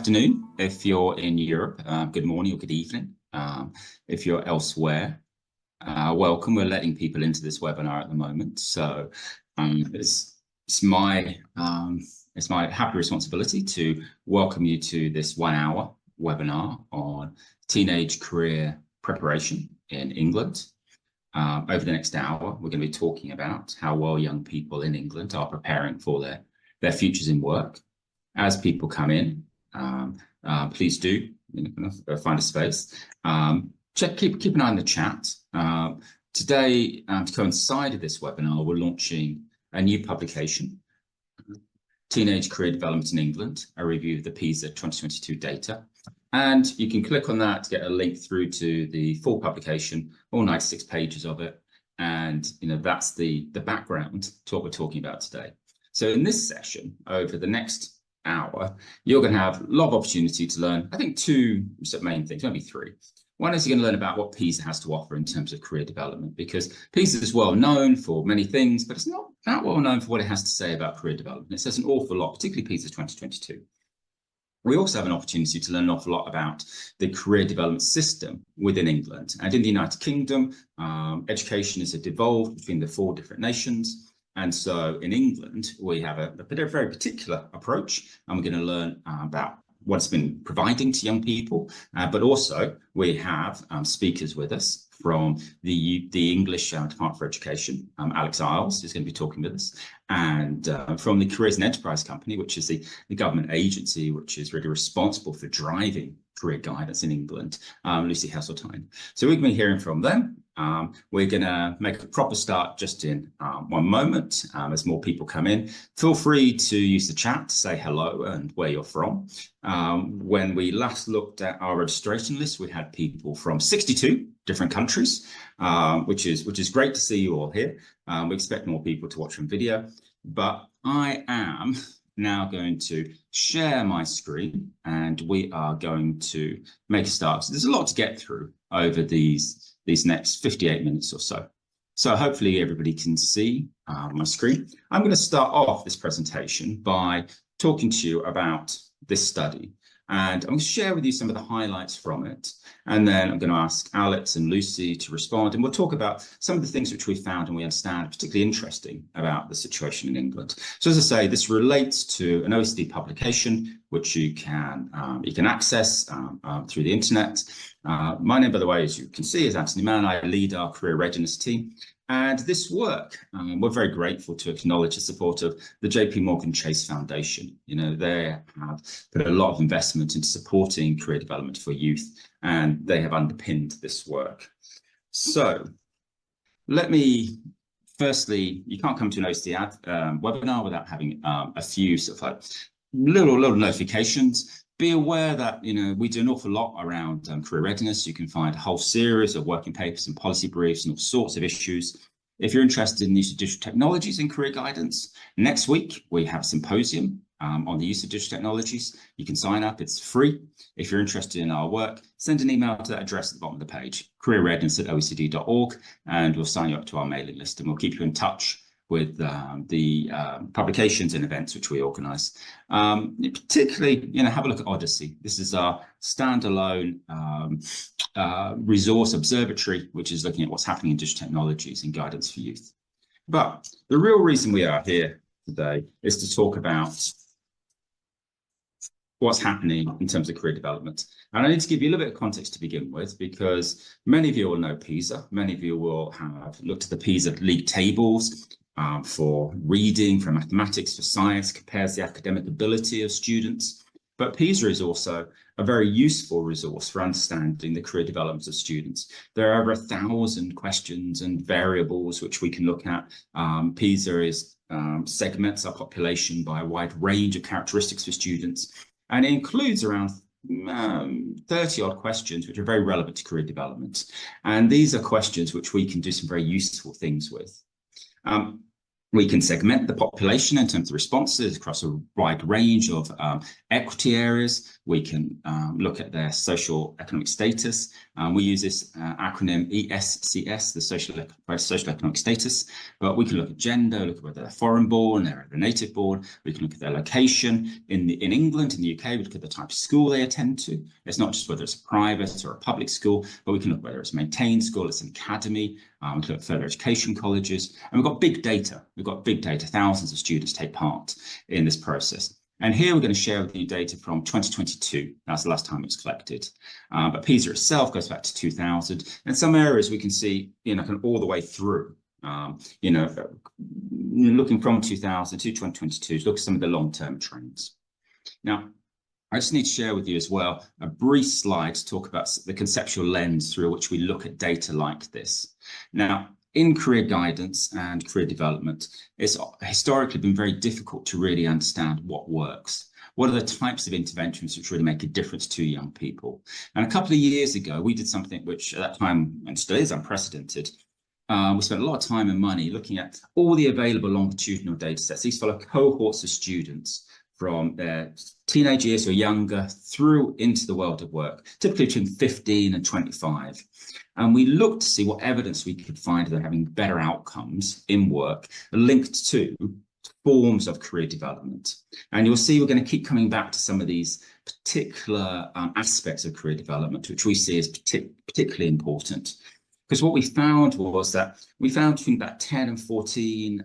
afternoon if you're in Europe, good morning or good evening. If you're elsewhere, welcome. We're letting people into this webinar at the moment. So it's my happy responsibility to welcome you to this 1 hour webinar on teenage career preparation in England. Over the next hour, we're going to be talking about how well young people in England are preparing for their futures in work. As people come in, please do find a space. Keep an eye on the chat. Today, to coincide with this webinar, we're launching a new publication, Teenage Career Development in England, a review of the PISA 2022 data. And you can click on that to get a link through to the full publication, all 96 pages of it. And that's the background to what we're talking about today. So in this session, over the next hour, you're going to have a lot of opportunity to learn, I think, two main things, maybe three. One is you're going to learn about what PISA has to offer in terms of career development, because PISA is well known for many things, but it's not that well known for what it has to say about career development. It says an awful lot, particularly PISA 2022. We also have an opportunity to learn an awful lot about the career development system within England. And in the United Kingdom, education is devolved between the 4 different nations. And so in England, we have a very particular approach, and we're going to learn about what it's been providing to young people. But also we have speakers with us from the English Department for Education. Alex Isles is going to be talking with us, and from the Careers and Enterprise Company, which is the government agency which is really responsible for driving career guidance in England, Lucy Heseltine. So we're going to be hearing from them. We're going to make a proper start just in 1 moment as more people come in. Feel free to use the chat to say hello and where you're from. When we last looked at our registration list, we had people from 62 different countries, which is great to see you all here. We expect more people to watch on video, but I am now going to share my screen and we are going to make a start. So there's a lot to get through over these next 58 minutes or so. So hopefully everybody can see my screen. I'm going to start off this presentation by talking to you about this study. And I'm going to share with you some of the highlights from it. And then I'm going to ask Alex and Lucy to respond. And we'll talk about some of the things which we found and we understand particularly interesting about the situation in England. So as I say, this relates to an OECD publication, which you can access through the internet. My name, by the way, as you can see, is Anthony Mann. I lead our career readiness team. And this work, we're very grateful to acknowledge the support of the JP Morgan Chase Foundation. They have put a lot of investment into supporting career development for youth, and they have underpinned this work. So let me, firstly, you can't come to an OECD webinar without having a few little notifications. Be aware that we do an awful lot around career readiness. You can find a whole series of working papers and policy briefs and all sorts of issues. If you're interested in the use of digital technologies in career guidance, next week we have a symposium on the use of digital technologies. You can sign up, it's free. If you're interested in our work, send an email to that address at the bottom of the page, careerreadiness@oecd.org, and we'll sign you up to our mailing list, and we'll keep you in touch with the publications and events which we organise. Particularly, have a look at Odyssey. This is our standalone resource observatory, which is looking at what's happening in digital technologies and guidance for youth. But the real reason we are here today is to talk about what's happening in terms of career development. And I need to give you a little bit of context to begin with, because many of you will know PISA. Many of you will have looked at the PISA league tables for reading, for mathematics, for science, compares the academic ability of students. But PISA is also a very useful resource for understanding the career development of students. There are over 1,000 questions and variables which we can look at. PISA segments our population by a wide range of characteristics for students, and it includes around 30 odd questions which are very relevant to career development. And these are questions which we can do some very useful things with. We can segment the population in terms of responses across a wide range of equity areas. We can look at their social economic status. We use this acronym ESCS, the social economic status, but we can look at gender, look at whether they're foreign born, they're native born. We can look at their location in England, in the UK. We look at the type of school they attend to. It's not just whether it's a private or a public school, but we can look at whether it's a maintained school, it's an academy. We can look at further education colleges, and we've got big data. We've got big data. Thousands of students take part in this process. And here we're going to share with you data from 2022. That's the last time it was collected. But PISA itself goes back to 2000. In some areas we can see, kind of all the way through, looking from 2000 to 2022 to look at some of the long-term trends. Now, I just need to share with you as well a brief slide to talk about the conceptual lens through which we look at data like this. Now, in career guidance and career development, it's historically been very difficult to really understand what works. What are the types of interventions which really make a difference to young people? And a couple of years ago, we did something which at that time, and still is, unprecedented. We spent a lot of time and money looking at all the available longitudinal data sets. These follow cohorts of students from their teenage years or younger through into the world of work, typically between 15 and 25. And we looked to see what evidence we could find of having better outcomes in work linked to forms of career development. And you'll see we're going to keep coming back to some of these particular aspects of career development, which we see as particularly important. Because what we found was that we found between about 10 and 14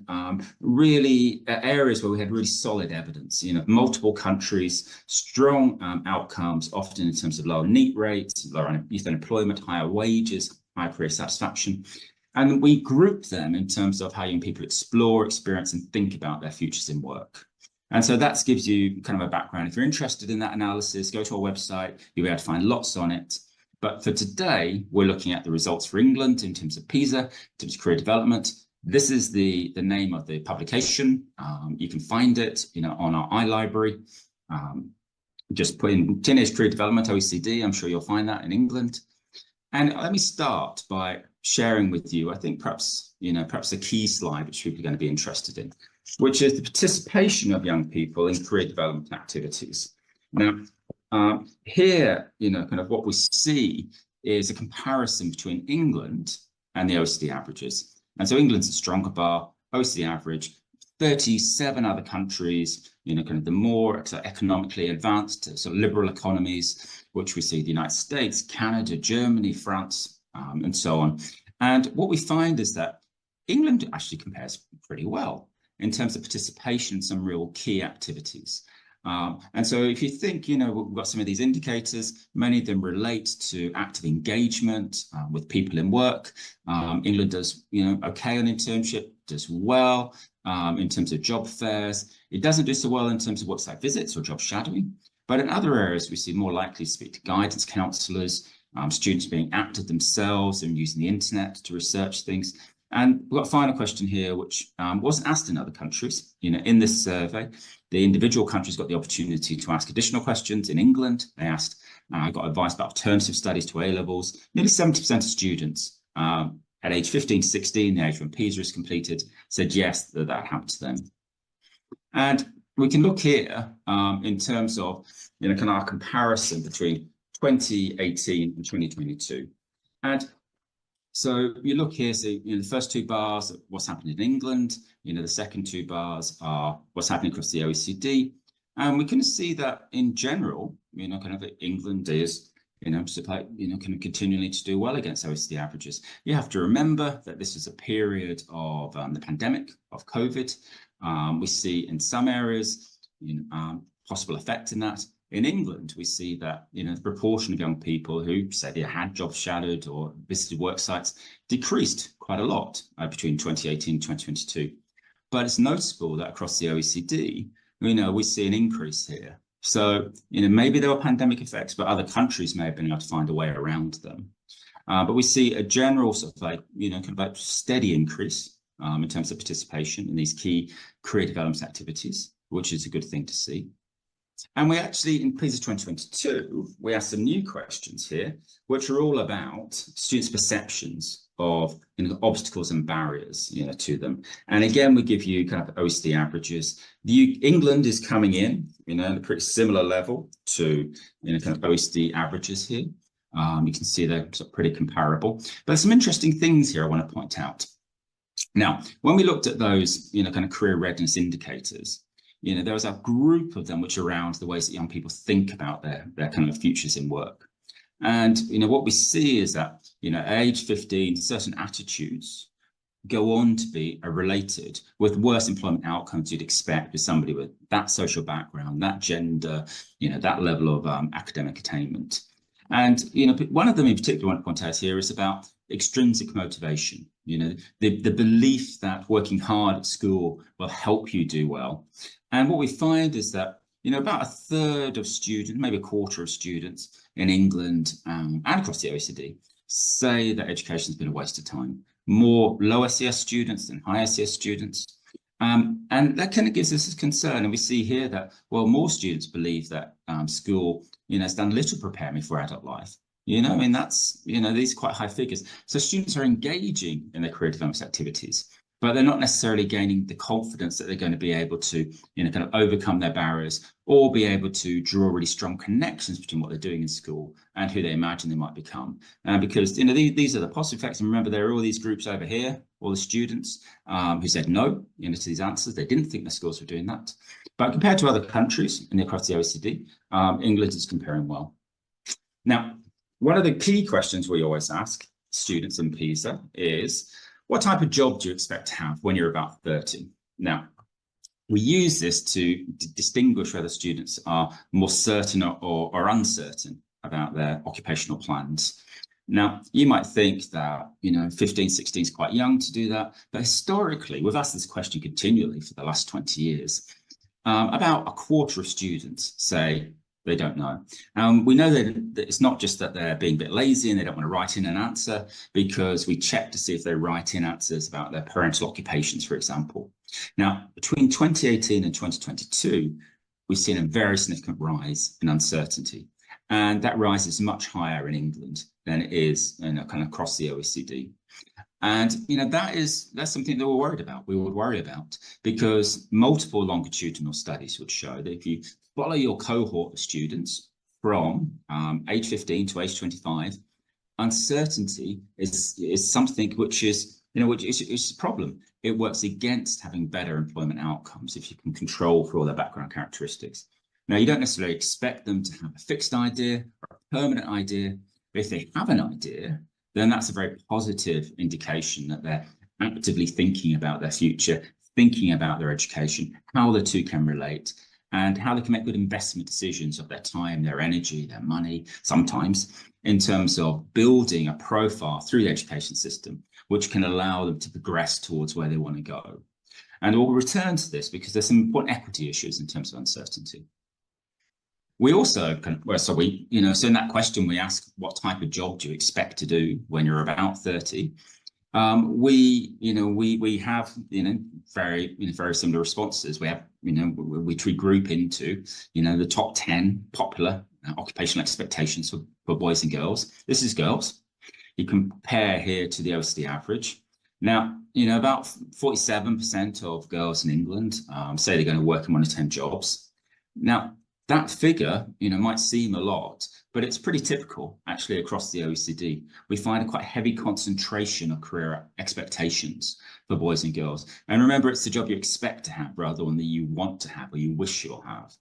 really areas where we had really solid evidence, multiple countries, strong outcomes, often in terms of lower NEET rates, lower youth unemployment, higher wages, higher career satisfaction. And we grouped them in terms of how young people explore, experience, and think about their futures in work. And so that gives you kind of a background. If you're interested in that analysis, go to our website, you'll be able to find lots on it. But for today, we're looking at the results for England in terms of PISA, in terms of career development. This is the name of the publication. You can find it, on our iLibrary. Just put in teenage career development, OECD. I'm sure you'll find that in England. And let me start by sharing with you, I think perhaps a key slide which people are going to be interested in, which is the participation of young people in career development activities. Now, here, kind of what we see is a comparison between England and the OECD averages. And so England's a stronger bar, OECD average, 37 other countries, kind of the more economically advanced, sort of liberal economies, which we see the United States, Canada, Germany, France, and so on. And what we find is that England actually compares pretty well in terms of participation in some real key activities. And so if you think, we've got some of these indicators, many of them relate to active engagement with people in work. England does, okay on internship, does well in terms of job fairs. It doesn't do so well in terms of worksite visits or job shadowing. But in other areas, we see more likely to speak to guidance counsellors, students being active themselves and using the internet to research things. And we've got a final question here, which wasn't asked in other countries. In this survey, the individual countries got the opportunity to ask additional questions. In England, they asked, got advice about alternative studies to A-levels. Nearly 70% of students at age 15 to 16, the age when PISA is completed, said yes, that happened to them. And we can look here in terms of, kind of our comparison between 2018 and 2022. And so you look here, so the first two bars, what's happened in England, the second two bars are what's happening across the OECD. And we can see that in general, kind of England is, kind of continually to do well against OECD averages. You have to remember that this is a period of the pandemic, of COVID. We see in some areas, possible effect in that. In England, we see that the proportion of young people who say they had job shadowed or visited work sites decreased quite a lot between 2018 and 2022. But it's noticeable that across the OECD, we see an increase here. So maybe there were pandemic effects, but other countries may have been able to find a way around them. But we see a general sort of kind of steady increase in terms of participation in these key career development activities, which is a good thing to see. And we actually, in PISA 2022, we asked some new questions here, which are all about students' perceptions of obstacles and barriers, to them. And again, we give you kind of OECD averages. England is coming in, at a pretty similar level to, kind of OECD averages here. You can see they're sort of pretty comparable. But there's some interesting things here I want to point out. Now, when we looked at those, kind of career readiness indicators, there was a group of them which are around the ways that young people think about their kind of futures in work. And, what we see is that, at age 15, certain attitudes go on to be related with worse employment outcomes you'd expect with somebody with that social background, that gender, that level of academic attainment. And, one of them in particular I want to point out here is about extrinsic motivation, the belief that working hard at school will help you do well. And what we find is that, about a third of students, maybe a quarter of students in England and across the OECD say that education has been a waste of time. More low SES students than high SES students. And that kind of gives us a concern. And we see here that, well, more students believe that school, has done little to prepare me for adult life. That's, these are quite high figures. So students are engaging in their career development activities, but they're not necessarily gaining the confidence that they're going to be able to, kind of overcome their barriers or be able to draw really strong connections between what they're doing in school and who they imagine they might become. Because, these are the positive effects. And remember, there are all these groups over here, all the students who said no, to these answers. They didn't think their schools were doing that. But compared to other countries and across the OECD, England is comparing well. Now, one of the key questions we always ask students in PISA is, what type of job do you expect to have when you're about 30? Now, we use this to distinguish whether students are more certain or uncertain about their occupational plans. Now, you might think that, 15, 16 is quite young to do that. But historically, we've asked this question continually for the last 20 years. About a quarter of students say they don't know. We know that it's not just that they're being a bit lazy and they don't want to write in an answer, because we check to see if they write in answers about their parental occupations, for example. Now, between 2018 and 2022, we've seen a very significant rise in uncertainty. And that rise is much higher in England than it is kind of across the OECD. And, that's something that we're worried about. We would worry about, because multiple longitudinal studies would show that if you follow your cohort of students from age 15 to age 25, uncertainty is something which is, which is a problem. It works against having better employment outcomes if you can control for all their background characteristics. Now, you don't necessarily expect them to have a fixed idea or a permanent idea, but if they have an idea, then that's a very positive indication that they're actively thinking about their future, thinking about their education, how the two can relate, and how they can make good investment decisions of their time, their energy, their money, sometimes, in terms of building a profile through the education system, which can allow them to progress towards where they want to go. And we'll return to this because there's some important equity issues in terms of uncertainty. We also so in that question, we ask, what type of job do you expect to do when you're about 30? We have, very similar responses. We have, we group into, the top 10 popular occupational expectations for boys and girls. This is girls. You compare here to the OECD average. Now, about 47% of girls in England say they're going to work in 1 to 10 jobs. Now, that figure, might seem a lot, but it's pretty typical actually across the OECD. We find a quite heavy concentration of career expectations for boys and girls. And remember, it's the job you expect to have rather than that you want to have or you wish you'll have.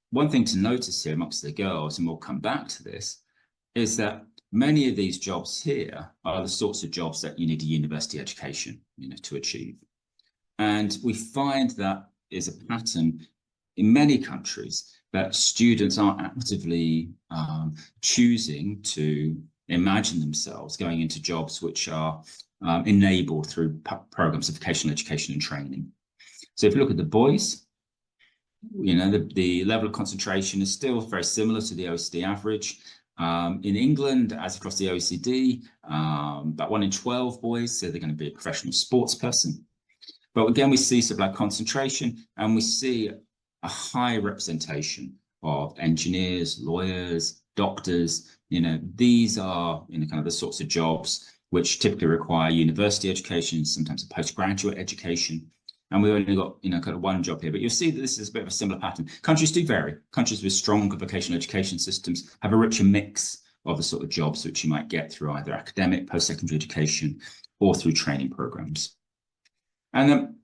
One thing to notice here amongst the girls, and we'll come back to this, is that many of these jobs here are the sorts of jobs that you need a university education, to achieve. And we find that is a pattern in many countries, that students are actively choosing to imagine themselves going into jobs which are enabled through programs of vocational education and training. So if you look at the boys, the level of concentration is still very similar to the OECD average. In England, as across the OECD, about 1 in 12 boys say they're going to be a professional sports person. But again, we see sort of like concentration, and we see a high representation of engineers, lawyers, doctors. These are kind of the sorts of jobs which typically require university education, sometimes a postgraduate education. And we've only got, kind of one job here, but you'll see that this is a bit of a similar pattern. Countries do vary. Countries with stronger vocational education systems have a richer mix of the sort of jobs which you might get through either academic, post-secondary education, or through training programs. And then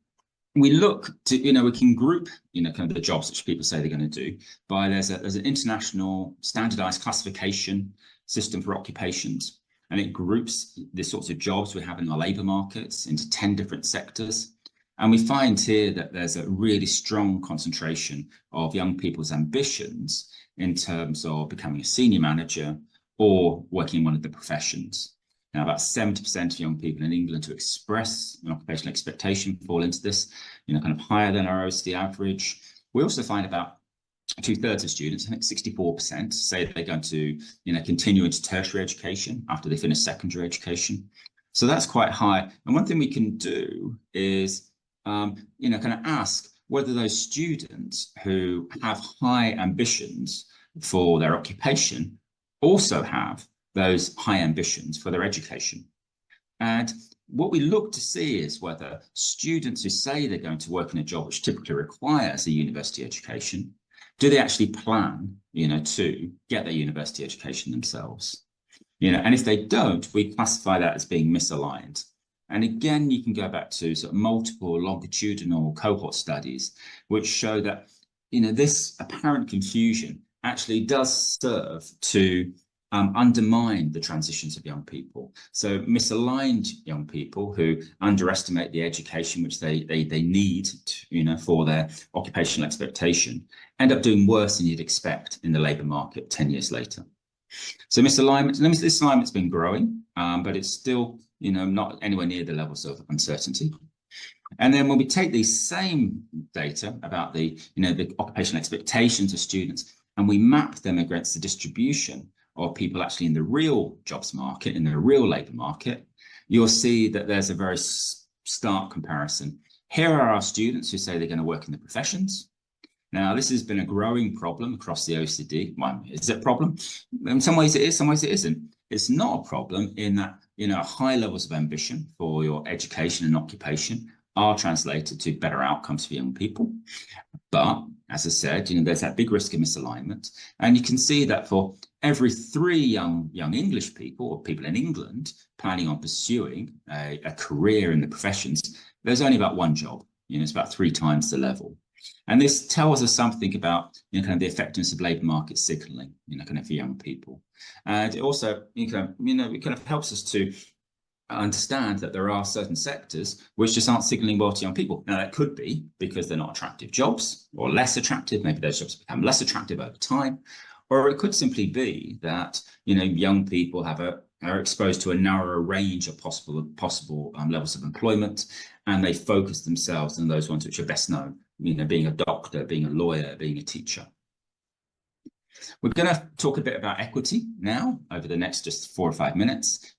we look to, we can group, kind of the jobs which people say they're going to do by there's an international standardized classification system for occupations, and it groups the sorts of jobs we have in our labour markets into 10 different sectors. And we find here that there's a really strong concentration of young people's ambitions in terms of becoming a senior manager or working in one of the professions. Now, about 70% of young people in England who express an occupational expectation fall into this, kind of higher than our OECD average. We also find about 2/3 of students, I think 64%, say they're going to, continue into tertiary education after they finish secondary education. So that's quite high. And one thing we can do is, kind of ask whether those students who have high ambitions for their occupation also have those high ambitions for their education. And what we look to see is whether students who say they're going to work in a job which typically requires a university education, do they actually plan, to get their university education themselves? And if they don't, we classify that as being misaligned. And again, you can go back to sort of multiple longitudinal cohort studies, which show that, this apparent confusion actually does serve to undermine the transitions of young people. So misaligned young people who underestimate the education which they need to, for their occupational expectation end up doing worse than you'd expect in the labour market 10 years later. So misalignment, this alignment's been growing, but it's still, not anywhere near the levels of uncertainty. And then when we take these same data about the occupational expectations of students and we map them against the distribution of people actually in the real jobs market, in the real labour market, you'll see that there's a very stark comparison. Here are our students who say they're going to work in the professions. Now, this has been a growing problem across the OECD. Well, is it a problem? In some ways it is, some ways it isn't. It's not a problem in that, high levels of ambition for your education and occupation are translated to better outcomes for young people. But as I said, there's that big risk of misalignment. And you can see that for every 3 young English people or people in England planning on pursuing a career in the professions, there's only about 1 job. It's about 3 times the level. And this tells us something about kind of the effectiveness of labour market signalling, kind of for young people. And it also, it kind of helps us to understand that there are certain sectors which just aren't signalling well to young people. Now, that could be because they're not attractive jobs or less attractive. Maybe those jobs become less attractive over time. Or it could simply be that, young people are exposed to a narrower range of possible levels of employment, and they focus themselves on those ones which are best known, being a doctor, being a lawyer, being a teacher. We're going to talk a bit about equity now over the next just 4 or 5 minutes.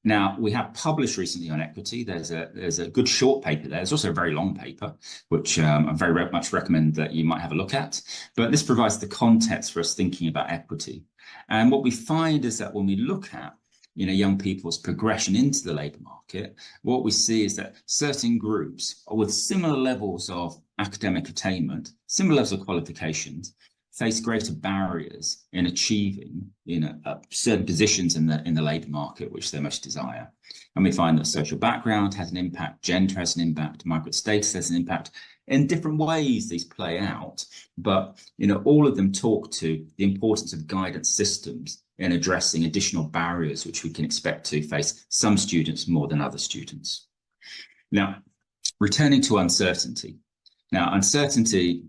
Now, we have published recently on equity. There's a good short paper there. There's also a very long paper, which I very much recommend that you might have a look at. But this provides the context for us thinking about equity. And what we find is that when we look at young people's progression into the labour market, what we see is that certain groups with similar levels of academic attainment, similar levels of qualifications, face greater barriers in achieving, certain positions in the labour market which they most desire. And we find that social background has an impact, gender has an impact, migrant status has an impact. In different ways, these play out, but all of them talk to the importance of guidance systems in addressing additional barriers which we can expect to face some students more than other students. Now, returning to uncertainty. Now, uncertainty,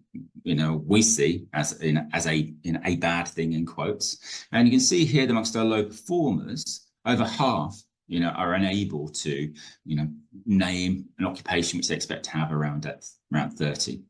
we see as a bad thing in quotes, and you can see here that amongst our low performers, over half, are unable to, name an occupation which they expect to have around 30.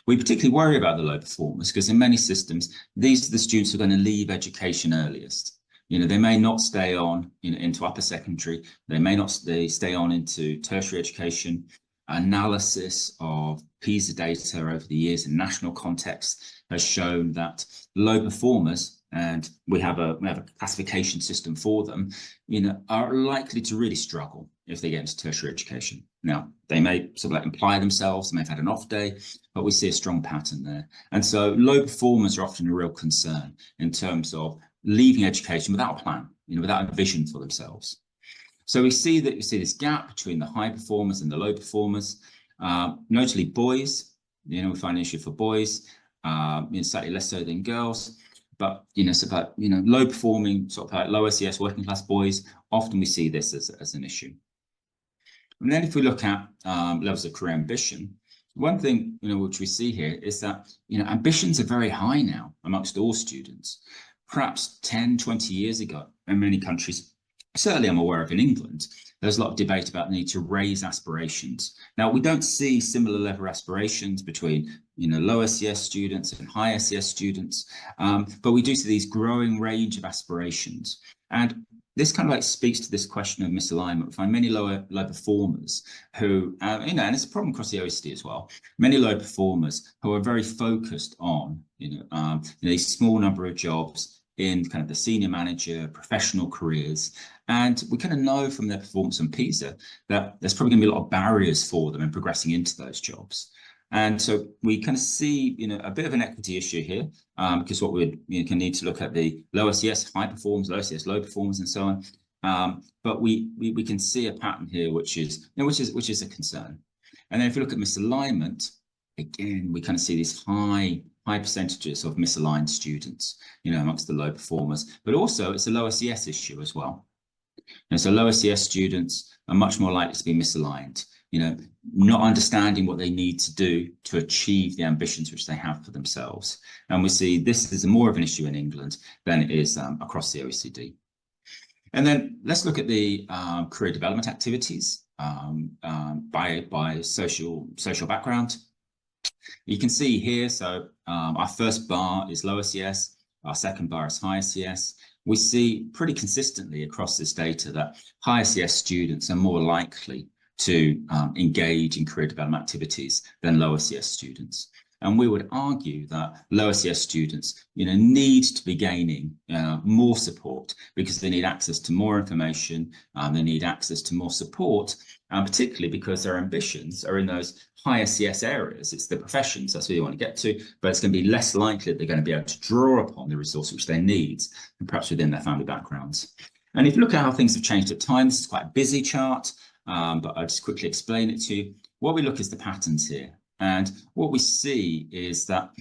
We particularly worry about the low performers because in many systems, these are the students who are going to leave education earliest. They may not stay on into upper secondary. They may not stay on into tertiary education. Analysis of PISA data over the years in national context has shown that low performers and we have a classification system for them, you know, are likely to really struggle if they get into tertiary education. Now, they may sort of like imply themselves, they may have had an off day, but we see a strong pattern there. And so low performers are often a real concern in terms of leaving education without a plan, you know, without a vision for themselves. So we see this gap between the high performers and the low performers, notably boys. You know, we find an issue for boys, you know, slightly less so than girls. But, you know, so about, you know, low performing, sort of like low SES working class boys, often we see this as an issue. And then if we look at levels of career ambition, one thing, you know, which we see here is that, you know, ambitions are very high now amongst all students. Perhaps 10, 20 years ago in many countries, certainly I'm aware of in England, there's a lot of debate about the need to raise aspirations. Now, we don't see similar level aspirations between, you know, low SES students and high SES students, but we do see these growing range of aspirations. And this kind of like speaks to this question of misalignment. We find many low performers who, you know, and it's a problem across the OECD as well, many low performers who are very focused on, you know, a small number of jobs in kind of the senior manager, professional careers. And we kind of know from their performance on PISA that there's probably going to be a lot of barriers for them in progressing into those jobs. And so we kind of see, you know, a bit of an equity issue here, because what we can need to look at the low SES high performers, low SES low performers, and so on. But we can see a pattern here, which is, you know, which is a concern. And then if you look at misalignment, again, we kind of see these high percentages of misaligned students, you know, amongst the low performers, but also it's a low SES issue as well. And so low SES students are much more likely to be misaligned, you know, not understanding what they need to do to achieve the ambitions which they have for themselves. And we see this is more of an issue in England than it is across the OECD. And then let's look at the career development activities by social background. You can see here, so our first bar is low SES, our second bar is high SES. We see pretty consistently across this data that high SES students are more likely to engage in career development activities than low SES students. And we would argue that low SES students, you know, need to be gaining more support because they need access to more information, they need access to more support, particularly because their ambitions are in those high SES areas. It's the professions, that's what you want to get to, but it's going to be less likely that they're going to be able to draw upon the resource which they need, and perhaps within their family backgrounds. And if you look at how things have changed at times, this is quite a busy chart, but I'll just quickly explain it to you. What we look is the patterns here. And what we see is that,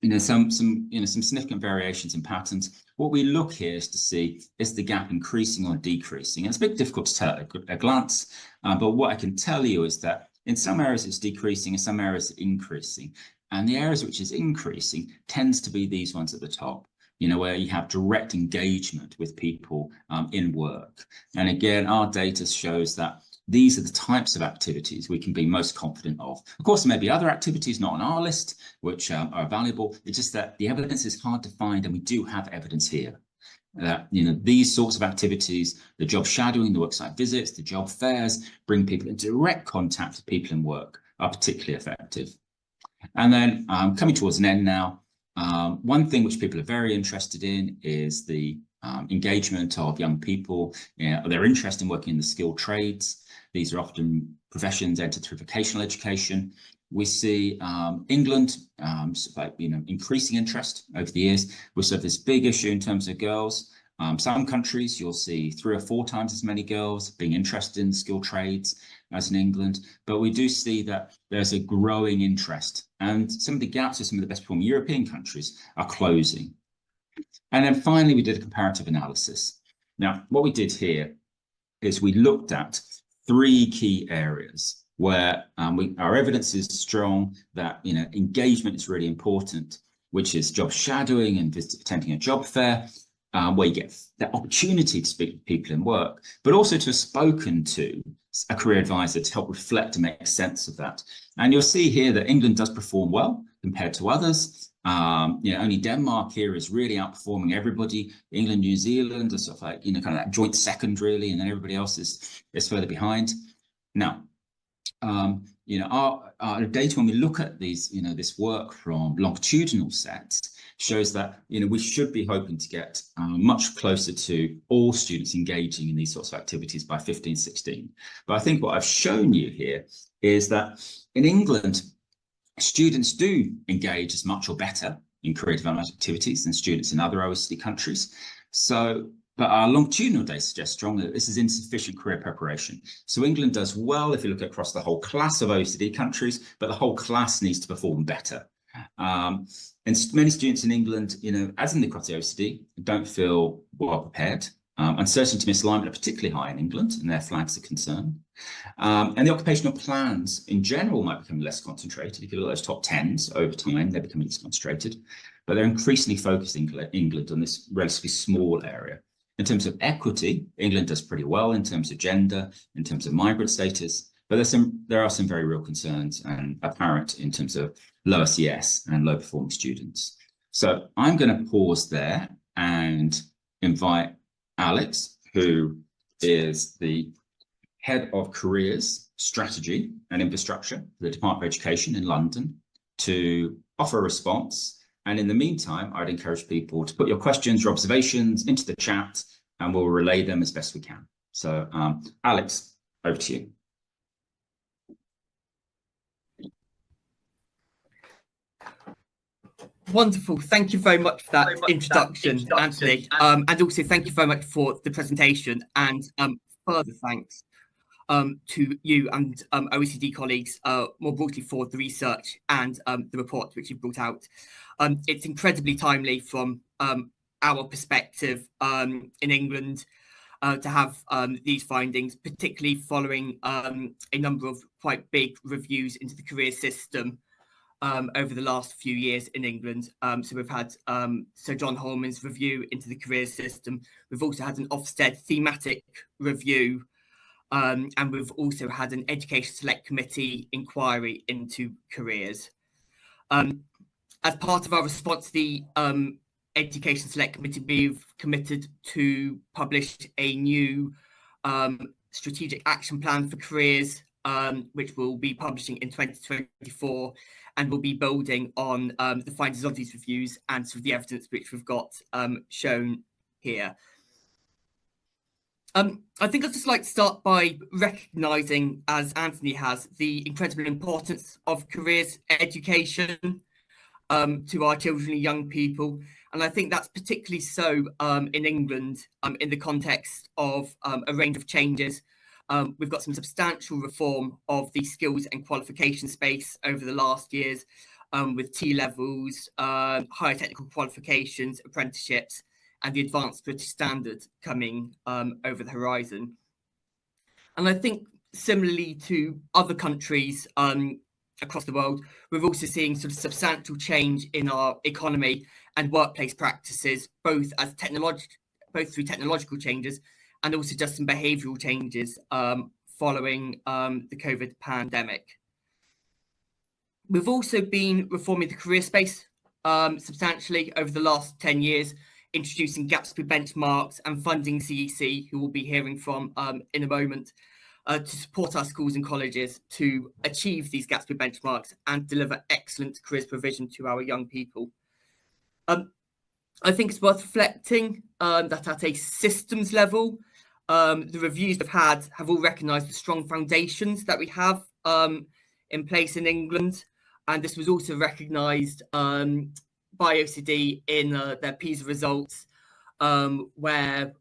you know, some significant variations in patterns. What we look here is to see, is the gap increasing or decreasing? And it's a bit difficult to tell at a glance, but what I can tell you is that in some areas it's decreasing, in some areas it's increasing. And the areas which is increasing tends to be these ones at the top, you know, where you have direct engagement with people in work. And again, our data shows that these are the types of activities we can be most confident of. Of course, there may be other activities not on our list, which are valuable. It's just that the evidence is hard to find, and we do have evidence here that, you know, these sorts of activities, the job shadowing, the worksite visits, the job fairs, bring people in direct contact with people in work, are particularly effective. And then coming towards an end now, one thing which people are very interested in is the engagement of young people, their interest in working in the skilled trades. These are often professions entered through vocational education. We see England, you know, increasing interest over the years. We still have this big issue in terms of girls. Some countries you'll see 3 or 4 times as many girls being interested in skilled trades as in England, but we do see that there's a growing interest, and some of the gaps of some of the best performing European countries are closing. And then finally, we did a comparative analysis. Now, what we did here is we looked at 3 key areas where our evidence is strong that, you know, engagement is really important, which is job shadowing and attending a job fair, where you get the opportunity to speak to people in work, but also to have spoken to a career advisor to help reflect and make sense of that. And you'll see here that England does perform well compared to others. You know, only Denmark here is really outperforming everybody. England, New Zealand are sort of like, you know, kind of that joint second really, and then everybody else is further behind. Now, you know, our data, when we look at these, you know, this work from longitudinal sets, shows that we should be hoping to get much closer to all students engaging in these sorts of activities by 15, 16. But I think what I've shown you here is that in England, students do engage as much or better in career development activities than students in other OECD countries. But our longitudinal data suggests strongly that this is insufficient career preparation. So England does well if you look across the whole class of OECD countries, but the whole class needs to perform better. And many students in England, as in across the OECD, don't feel well prepared. Uncertainty and misalignment are particularly high in England, and their flags are concerned. And the occupational plans in general might become less concentrated. If you look at those top 10s over time, they're becoming less concentrated, but they're increasingly focused in England on this relatively small area. In terms of equity, England does pretty well in terms of gender, in terms of migrant status, but there are some very real concerns and apparent in terms of low SES and low performing students. So I'm going to pause there and invite Alex, who is the Head of Careers, Strategy and Infrastructure for the Department of Education in London, to offer a response. And in the meantime, I'd encourage people to put your questions, your observations into the chat, and we'll relay them as best we can. So Alex, over to you. Wonderful. Thank you very much for that introduction, Anthony. And also thank you very much for the presentation, and further thanks to you and OECD colleagues more broadly for the research and the report which you've brought out. It's incredibly timely from our perspective in England to have these findings, particularly following a number of quite big reviews into the career system over the last few years in England. So we've had Sir John Holman's review into the career system. We've also had an Ofsted thematic review, and we've also had an Education Select Committee inquiry into careers. As part of our response to the Education Select Committee, we've committed to publish a new strategic action plan for careers, which we'll be publishing in 2024, and we'll be building on the findings of these reviews and sort of the evidence which we've got shown here. I think I'd just like to start by recognising, as Anthony has, the incredible importance of careers education to our children and young people. And I think that's particularly so in England in the context of a range of changes. We've got some substantial reform of the skills and qualification space over the last years with T-levels, higher technical qualifications, apprenticeships, and the advanced British standard coming over the horizon. And I think similarly to other countries across the world, we're also seeing sort of substantial change in our economy and workplace practices, both through technological changes and also just some behavioural changes following the COVID pandemic. We've also been reforming the career space substantially over the last 10 years, introducing Gatsby benchmarks and funding CEC, who we'll be hearing from in a moment, to support our schools and colleges to achieve these Gatsby benchmarks and deliver excellent careers provision to our young people. I think it's worth reflecting that at a systems level, the reviews we've had have all recognised the strong foundations that we have in place in England. And this was also recognised by OECD in their PISA results, where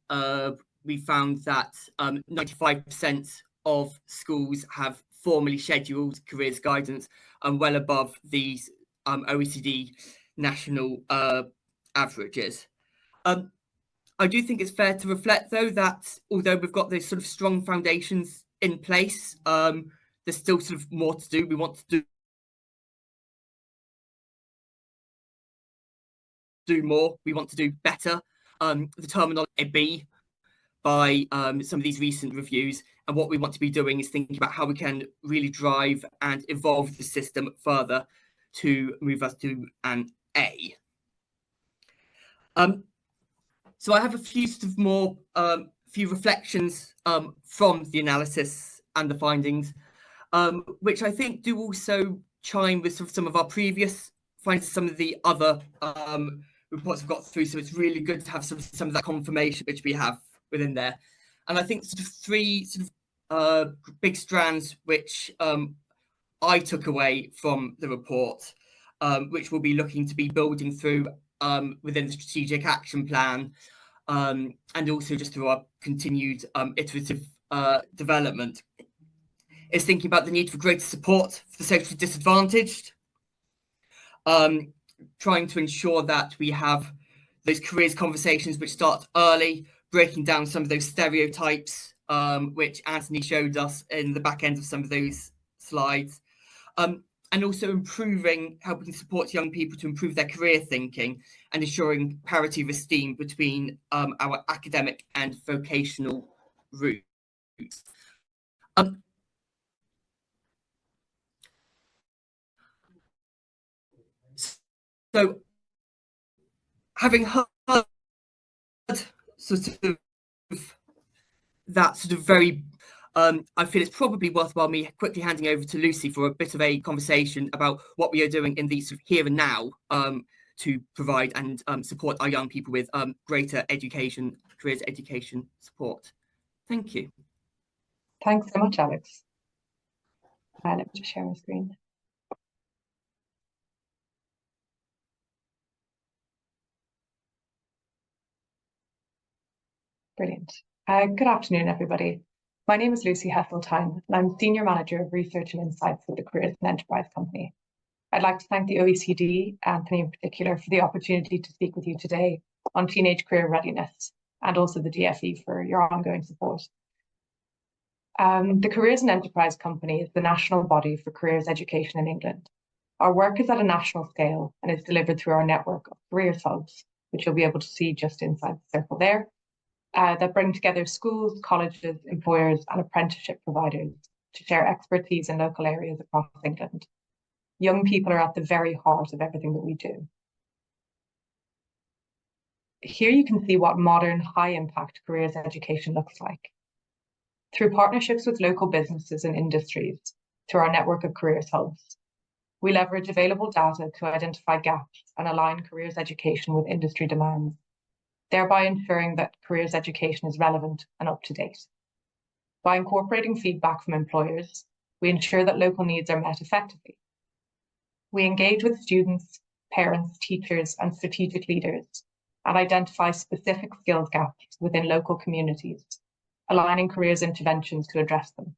we found that 95% of schools have formally scheduled careers guidance and well above these OECD national averages. I do think it's fair to reflect, though, that although we've got those sort of strong foundations in place, there's still sort of more to do. We want to do more. We want to do better. The terminology B by some of these recent reviews, and what we want to be doing is thinking about how we can really drive and evolve the system further to move us to an A. So I have a few sort of more few reflections from the analysis and the findings, which I think do also chime with sort of some of our previous find some of the other reports I've got through, so it's really good to have some of that confirmation which we have within there. And I think sort of three big strands which I took away from the report, which we'll be looking to be building through within the strategic action plan, and also just through our continued iterative development, is thinking about the need for greater support for the socially disadvantaged, trying to ensure that we have those careers conversations which start early, breaking down some of those stereotypes, which Anthony showed us in the back end of some of those slides, and also helping support young people to improve their career thinking and ensuring parity of esteem between our academic and vocational routes. So, having heard sort of that sort of very, I feel it's probably worthwhile me quickly handing over to Lucy for a bit of a conversation about what we are doing in the sort of here and now to provide and support our young people with greater education, careers education support. Thank you. Thanks so much, Alex. Let me just share my screen. Brilliant. Good afternoon, everybody. My name is Lucy Hesseltine, and I'm Senior Manager of Research and Insights with the Careers and Enterprise Company. I'd like to thank the OECD, Anthony in particular, for the opportunity to speak with you today on teenage career readiness, and also the DFE for your ongoing support. The Careers and Enterprise Company is the national body for careers education in England. Our work is at a national scale and is delivered through our network of careers hubs, which you'll be able to see just inside the circle there, that bring together schools, colleges, employers, and apprenticeship providers to share expertise in local areas across England. Young people are at the very heart of everything that we do. Here you can see what modern high-impact careers education looks like. Through partnerships with local businesses and industries, through our network of careers hubs, we leverage available data to identify gaps and align careers education with industry demands, thereby ensuring that careers education is relevant and up to date. By incorporating feedback from employers, we ensure that local needs are met effectively. We engage with students, parents, teachers, and strategic leaders and identify specific skills gaps within local communities, aligning careers interventions to address them.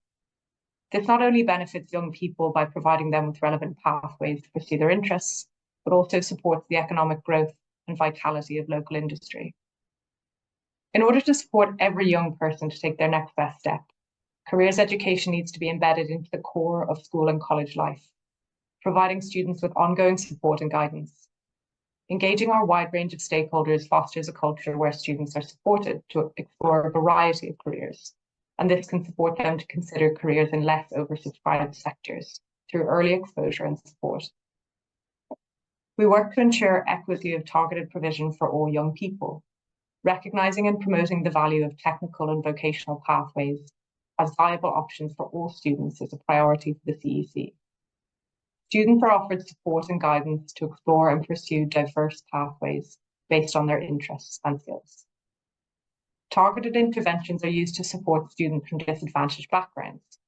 This not only benefits young people by providing them with relevant pathways to pursue their interests, but also supports the economic growth and vitality of local industry. In order to support every young person to take their next best step, careers education needs to be embedded into the core of school and college life, providing students with ongoing support and guidance. Engaging our wide range of stakeholders fosters a culture where students are supported to explore a variety of careers, and this can support them to consider careers in less oversubscribed sectors through early exposure and support. We work to ensure equity of targeted provision for all young people, recognizing and promoting the value of technical and vocational pathways as viable options for all students is a priority for the CEC. Students are offered support and guidance to explore and pursue diverse pathways based on their interests and skills. Targeted interventions are used to support students from disadvantaged backgrounds,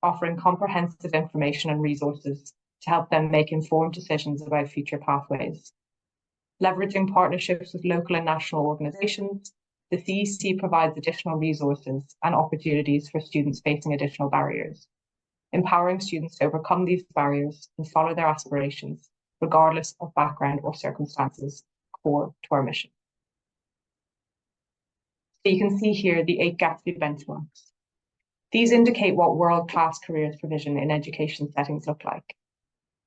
offering comprehensive information and resources to help them make informed decisions about future pathways. Leveraging partnerships with local and national organisations, the CEC provides additional resources and opportunities for students facing additional barriers, empowering students to overcome these barriers and follow their aspirations, regardless of background or circumstances, core to our mission. So you can see here the 8 Gatsby benchmarks. These indicate what world-class careers provision in education settings look like.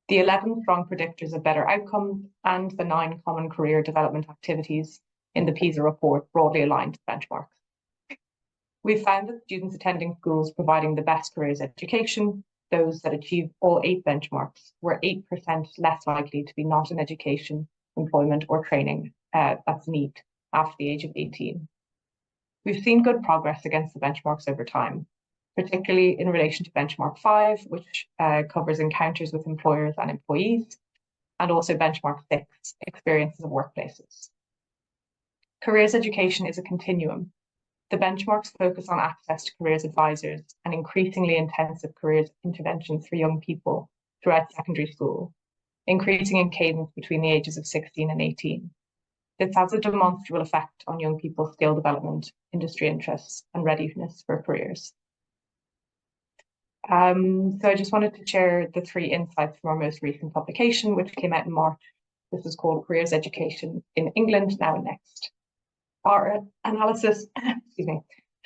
The 11 strong predictors of better outcomes and the 9 common career development activities in the PISA report broadly aligned to benchmarks. We found that students attending schools providing the best careers education, those that achieved all 8 benchmarks, were 8% less likely to be not in education, employment, or training that's neat after the age of 18. We've seen good progress against the benchmarks over time, particularly in relation to benchmark 5, which covers encounters with employers and employees, and also benchmark 6, experiences of workplaces. Careers education is a continuum. The benchmarks focus on access to careers advisors and increasingly intensive careers interventions for young people throughout secondary school, increasing in cadence between the ages of 16 and 18. This has a demonstrable effect on young people's skill development, industry interests, and readiness for careers. So I just wanted to share the 3 insights from our most recent publication, which came out in March. This is called Careers Education in England, Now and Next. Our analysis,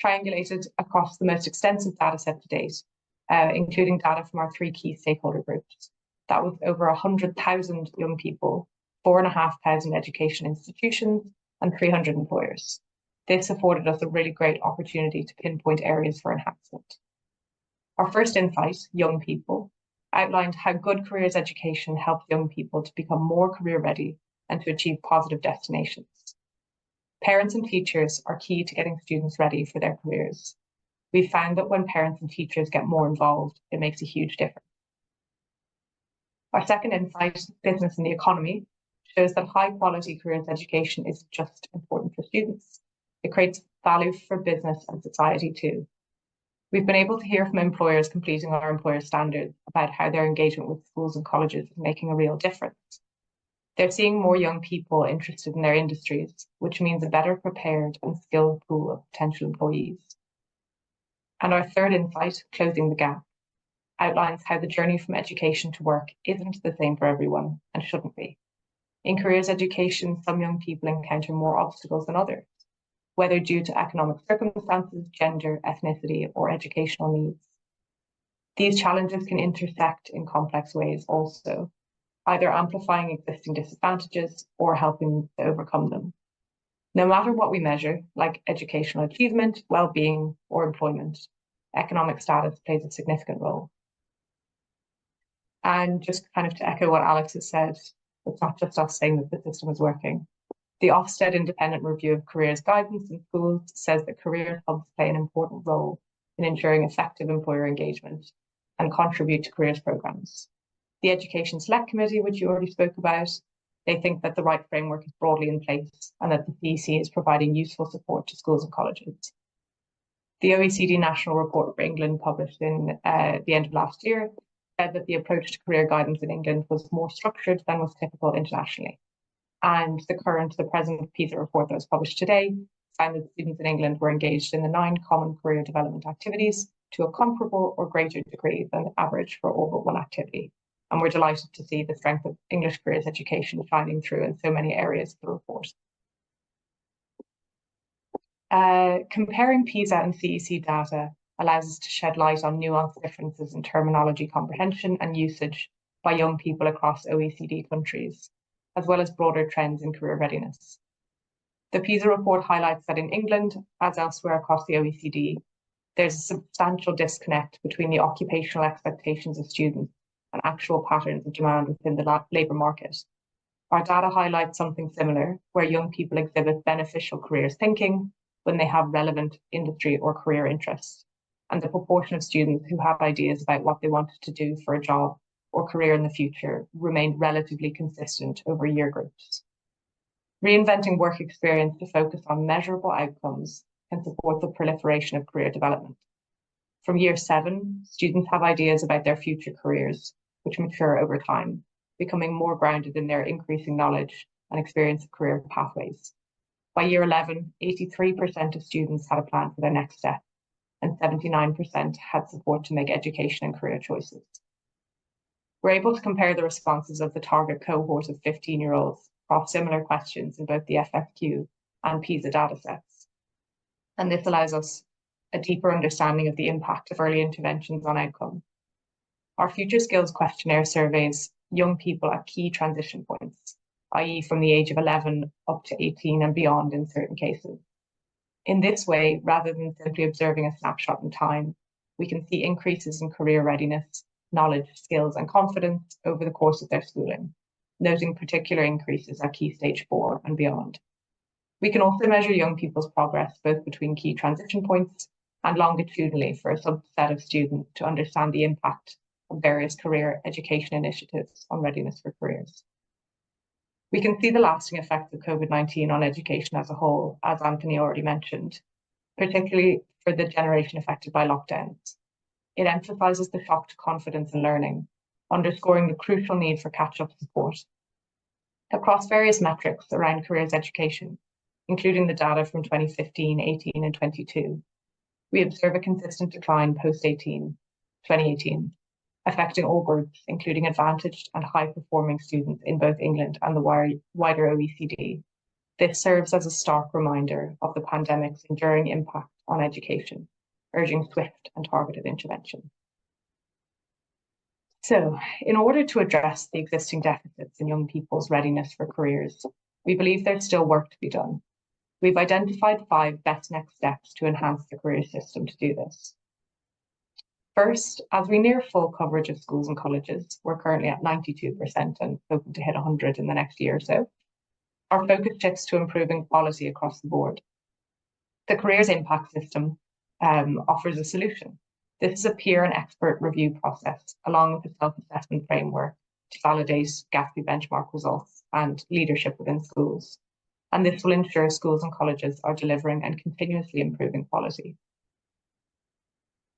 triangulated across the most extensive data set to date, including data from our 3 key stakeholder groups. That was over 100,000 young people, 4,500 education institutions, and 300 employers. This afforded us a really great opportunity to pinpoint areas for enhancement. Our first insight, young people, outlined how good careers education helps young people to become more career ready and to achieve positive destinations. Parents and teachers are key to getting students ready for their careers. We found that when parents and teachers get more involved, it makes a huge difference. Our second insight, business and the economy, shows that high quality careers education isn't just important for students. It creates value for business and society too. We've been able to hear from employers completing our employer standards about how their engagement with schools and colleges is making a real difference. They're seeing more young people interested in their industries, which means a better prepared and skilled pool of potential employees. And our third insight, closing the gap, outlines how the journey from education to work isn't the same for everyone and shouldn't be. In careers education, some young people encounter more obstacles than others, whether due to economic circumstances, gender, ethnicity, or educational needs. These challenges can intersect in complex ways also, either amplifying existing disadvantages or helping to overcome them. No matter what we measure, like educational achievement, well-being, or employment, economic status plays a significant role. And just kind of to echo what Alex has said, it's not just us saying that the system is working. The Ofsted Independent Review of Careers Guidance in Schools says that career hubs play an important role in ensuring effective employer engagement and contribute to careers programs. The Education Select Committee, which you already spoke about, they think that the right framework is broadly in place and that the CEC is providing useful support to schools and colleges. The OECD National Report for England, published in the end of last year, said that the approach to career guidance in England was more structured than was typical internationally. And the present PISA report that was published today found that students in England were engaged in the 9 common career development activities to a comparable or greater degree than the average for all but one activity. And we're delighted to see the strength of English careers education shining through in so many areas of the report. Comparing PISA and CEC data allows us to shed light on nuanced differences in terminology comprehension and usage by young people across OECD countries, as well as broader trends in career readiness. The PISA report highlights that in England, as elsewhere across the OECD, there's a substantial disconnect between the occupational expectations of students and actual patterns of demand within the labour market. Our data highlights something similar, where young people exhibit beneficial careers thinking when they have relevant industry or career interests, and the proportion of students who have ideas about what they wanted to do for a job or career in the future remained relatively consistent over year groups. Reinventing work experience to focus on measurable outcomes can support the proliferation of career development. From year 7, students have ideas about their future careers, which mature over time, becoming more grounded in their increasing knowledge and experience of career pathways. By year 11, 83% of students had a plan for their next step, and 79% had support to make education and career choices. We're able to compare the responses of the target cohort of 15-year-olds across similar questions in both the FFQ and PISA datasets. And this allows us a deeper understanding of the impact of early interventions on outcome. Our Future Skills Questionnaire surveys young people at key transition points, i.e. from the age of 11 up to 18 and beyond in certain cases. In this way, rather than simply observing a snapshot in time, we can see increases in career readiness, knowledge, skills, and confidence over the course of their schooling, noting particular increases at Key Stage 4 and beyond. We can also measure young people's progress both between key transition points and longitudinally for a subset of students to understand the impact of various career education initiatives on readiness for careers. We can see the lasting effects of COVID-19 on education as a whole, as Anthony already mentioned, particularly for the generation affected by lockdowns. It emphasises the shock to confidence in learning, underscoring the crucial need for catch-up support. Across various metrics around careers education, including the data from 2015, 18 and 22, we observe a consistent decline post-2018, affecting all groups, including advantaged and high-performing students in both England and the wider OECD. This serves as a stark reminder of the pandemic's enduring impact on education, urging swift and targeted intervention. So, in order to address the existing deficits in young people's readiness for careers, we believe there's still work to be done. We've identified 5 best next steps to enhance the career system to do this. First, as we near full coverage of schools and colleges, we're currently at 92% and hoping to hit 100 in the next year or so, our focus shifts to improving quality across the board. The Careers Impact System offers a solution. This is a peer and expert review process, along with a self-assessment framework to validate GATSB benchmark results and leadership within schools. And this will ensure schools and colleges are delivering and continuously improving quality.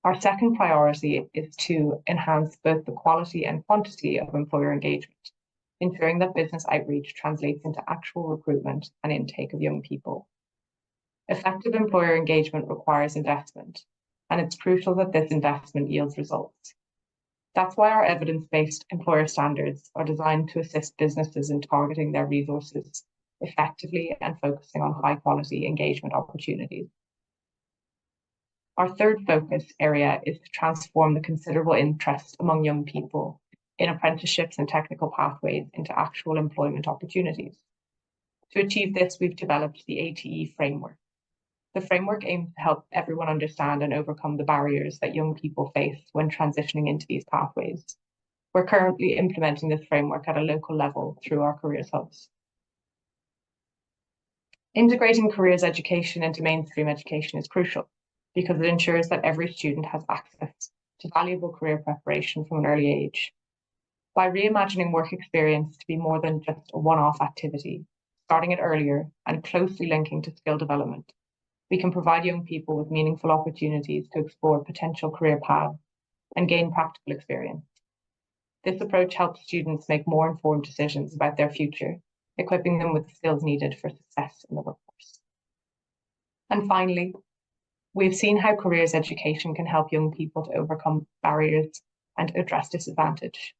Our second priority is to enhance both the quality and quantity of employer engagement, ensuring that business outreach translates into actual recruitment and intake of young people. Effective employer engagement requires investment, and it's crucial that this investment yields results. That's why our evidence-based employer standards are designed to assist businesses in targeting their resources effectively and focusing on high-quality engagement opportunities. Our third focus area is to transform the considerable interest among young people in apprenticeships and technical pathways into actual employment opportunities. To achieve this, we've developed the ATE framework. The framework aims to help everyone understand and overcome the barriers that young people face when transitioning into these pathways. We're currently implementing this framework at a local level through our careers hubs. Integrating careers education into mainstream education is crucial because it ensures that every student has access to valuable career preparation from an early age. By reimagining work experience to be more than just a one-off activity, starting it earlier and closely linking to skill development, we can provide young people with meaningful opportunities to explore potential career paths and gain practical experience. This approach helps students make more informed decisions about their future, equipping them with the skills needed for success in the workforce. And finally, we've seen how careers education can help young people to overcome barriers and address disadvantage.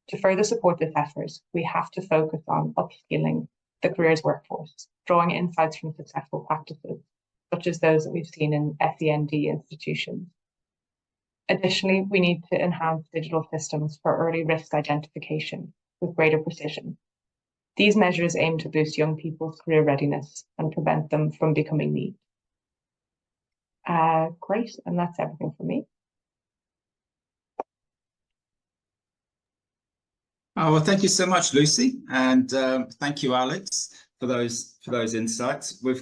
To further support this effort, we have to focus on upskilling the careers workforce, drawing insights from successful practices, such as those that we've seen in SEND institutions. Additionally, we need to enhance digital systems for early risk identification with greater precision. These measures aim to boost young people's career readiness and prevent them from becoming NEET. Great, and that's everything for me. Oh, well, thank you so much, Lucy, and thank you, Alex, for those insights. We've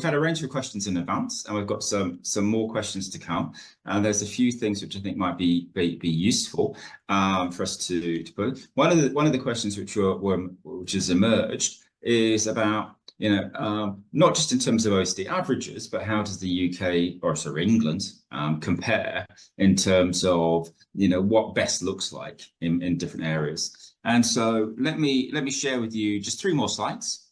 had a range of questions in advance, and we've got some more questions to come. And there's a few things which I think might be useful for us to put. One of the questions which has emerged is about, not just in terms of OECD averages, but how does the UK, or sorry, England, compare in terms of, what best looks like in different areas. And so let me share with you just 3 more slides,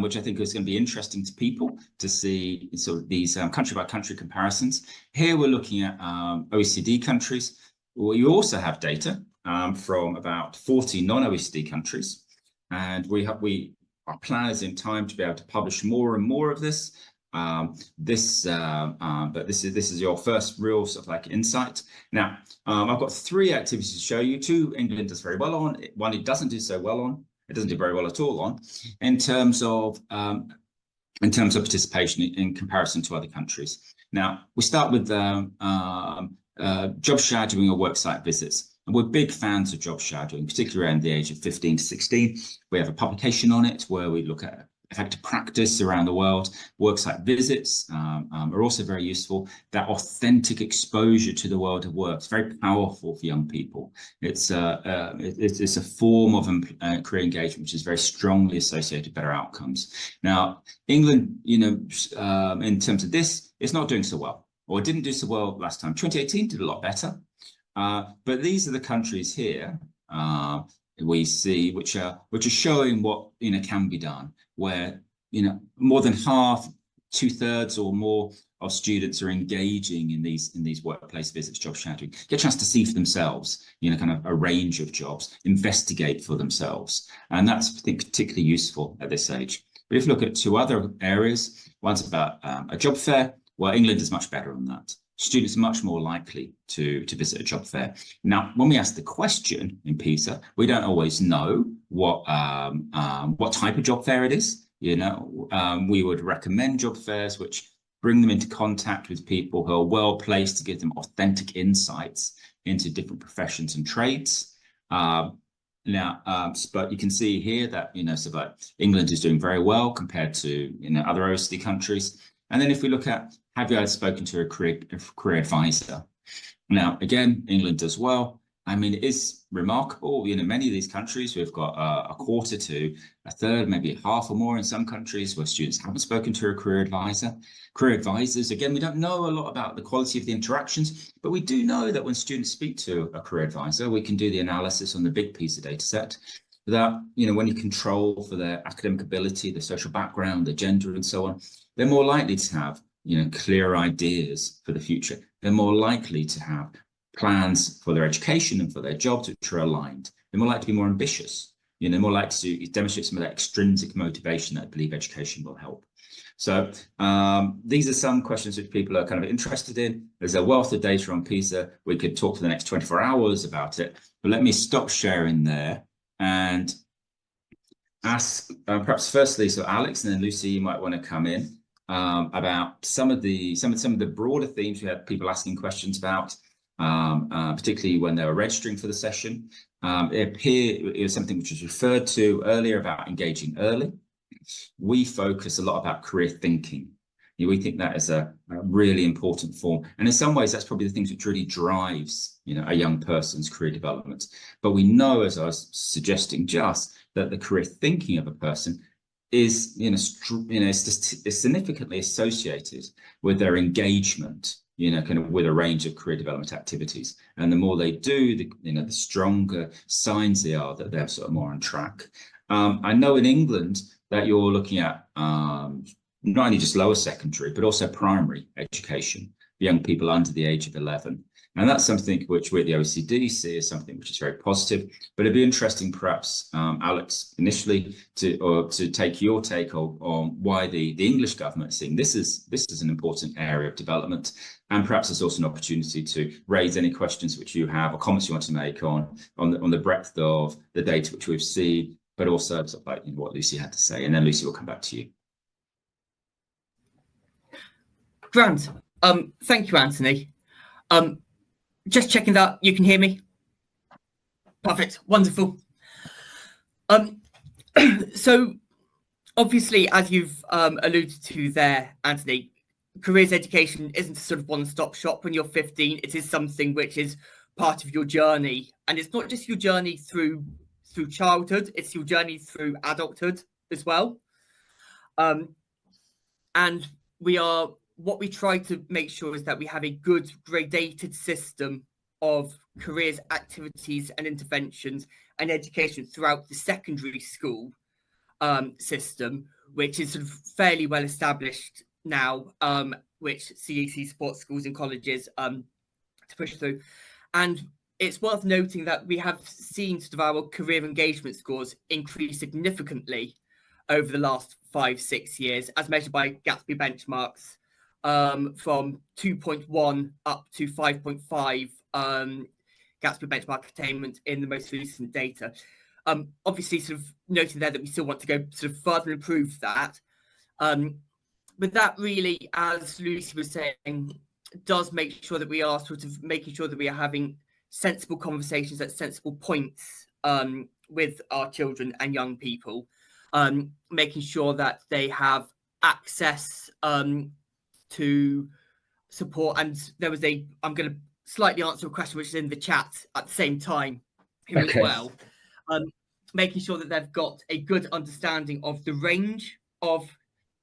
which I think is going to be interesting to people to see sort of these country by country comparisons. Here we're looking at OECD countries. We also have data from about 40 non-OECD countries, and our plan is in time to be able to publish more and more of this. But this is your first real sort of like insight. Now, I've got 3 activities to show you. 2 England does very well on. 1 it doesn't do so well on. It doesn't do very well at all on, in terms of participation in comparison to other countries. Now, we start with job shadowing or worksite visits. And we're big fans of job shadowing, particularly around the age of 15 to 16. We have a publication on it where we look at effective practice around the world. Worksite visits are also very useful. That authentic exposure to the world of work is very powerful for young people. It's a form of career engagement which is very strongly associated with better outcomes. Now, England, in terms of this, it's not doing so well, or didn't do so well last time. 2018 did a lot better. But these are the countries here we see which are showing what can be done, where more than half, 2/3 or more of students are engaging in these workplace visits, job shadowing, get a chance to see for themselves, kind of a range of jobs, investigate for themselves, and that's, I think, particularly useful at this age. But if you look at two other areas, one's about a job fair. Well, England is much better on that. Students are much more likely to visit a job fair. Now, when we ask the question in PISA, we don't always know what type of job fair it is. We would recommend job fairs which bring them into contact with people who are well placed to give them authentic insights into different professions and trades. But you can see here that England is doing very well compared to other OECD countries. And then if we look at, have you ever spoken to a career advisor? Now, again, England does well. I mean, it is remarkable. Many of these countries, we've got a quarter to a third, maybe half or more in some countries where students haven't spoken to a career advisor. Career advisors, again, we don't know a lot about the quality of the interactions, but we do know that when students speak to a career advisor, we can do the analysis on the big PISA data set. That, when you control for their academic ability, their social background, their gender, and so on, they're more likely to have, clear ideas for the future. They're more likely to have plans for their education and for their jobs which are aligned. They're more likely to be more ambitious. They're more likely to demonstrate some of that extrinsic motivation that I believe education will help. So these are some questions which people are kind of interested in. There's a wealth of data on PISA. We could talk for the next 24 hours about it, but let me stop sharing there and ask perhaps firstly, so Alex and then Lucy, you might want to come in about some of the broader themes we had people asking questions about, particularly when they were registering for the session. It was something which was referred to earlier about engaging early. We focus a lot about career thinking. We think that is a really important form. And in some ways, that's probably the things which really drives, a young person's career development. But we know, as I was suggesting just, that the career thinking of a person is, is significantly associated with their engagement, kind of with a range of career development activities. And the more they do, the stronger signs they are that they're sort of more on track. I know in England that you're looking at not only just lower secondary, but also primary education for young people under the age of 11. And that's something which we at the OECD see as something which is very positive. But it'd be interesting, perhaps, Alex, initially to take your take on why the English government is seeing this is an important area of development. And perhaps it's also an opportunity to raise any questions which you have or comments you want to make on the breadth of the data which we've seen, but also sort of like what Lucy had to say. And then Lucy will come back to you. Grant, thank you, Anthony. Just checking that you can hear me. Perfect, wonderful. So obviously, as you've alluded to there, Anthony, careers education isn't a sort of one-stop shop when you're 15. It is something which is part of your journey. And it's not just your journey through childhood, it's your journey through adulthood as well. And what we try to make sure is that we have a good gradated system of careers, activities and interventions and education throughout the secondary school system, which is sort of fairly well established now, which CAC supports schools and colleges to push through. And it's worth noting that we have seen sort of our career engagement scores increase significantly over the last 5-6 years, as measured by Gatsby benchmarks, from 2.1 up to 5.5 Gatsby benchmark attainment in the most recent data. Obviously, sort of noting there that we still want to go sort of further improve that. But that really, as Lucy was saying, does make sure that we are sort of making sure that we are having sensible conversations at sensible points with our children and young people. making sure that they have access to support. And there was I'm going to slightly answer a question which is in the chat at the same time here as well. Making sure that they've got a good understanding of the range of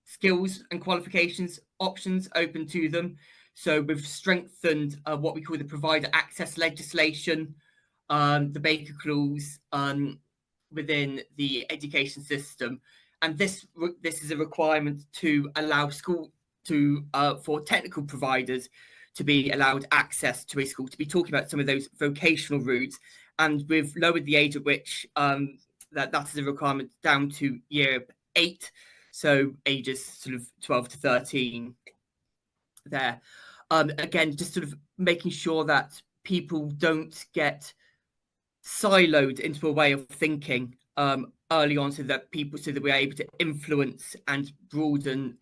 skills and qualifications options open to them. So we've strengthened what we call the provider access legislation, the Baker Clause within the education system. And this is a requirement to allow for technical providers to be allowed access to a school, to be talking about some of those vocational routes. And we've lowered the age at which that is a requirement down to year 8, so ages sort of 12 to 13 there. Again, just sort of making sure that people don't get siloed into a way of thinking early on, so that we're able to influence and broaden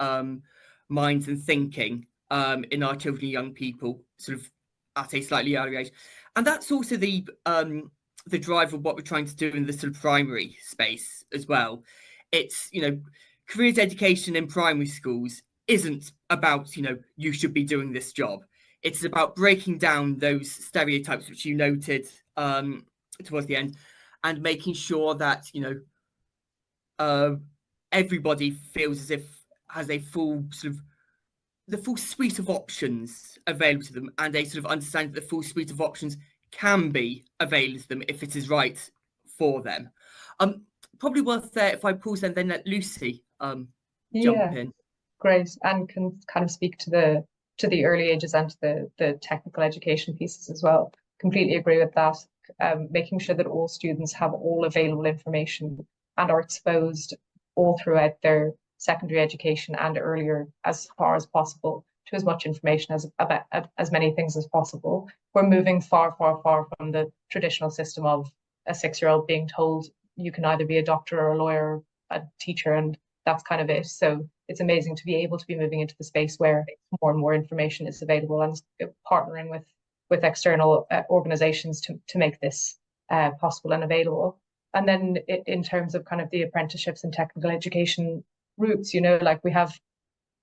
minds and thinking in our children and young people sort of at a slightly earlier age. And that's also the drive of what we're trying to do in the sort of primary space as well. It's, careers education in primary schools isn't about, you should be doing this job. It's about breaking down those stereotypes which you noted towards the end, and making sure that everybody feels as if has a full the full suite of options available to them, and a sort of understanding that the full suite of options can be available to them if it is right for them. Probably worth there if I pause and then let Lucy jump in. Great, and can kind of speak to the early ages and to the technical education pieces as well. Completely agree with that. Making sure that all students have all available information and are exposed all throughout their secondary education and earlier, as far as possible, to as much information about as many things as possible. We're moving far, far, far from the traditional system of a 6-year-old being told you can either be a doctor or a lawyer, a teacher, and that's kind of it. So it's amazing to be able to be moving into the space where more and more information is available, and partnering with external organizations to make this possible and available. And then in terms of kind of the apprenticeships and technical education routes, we have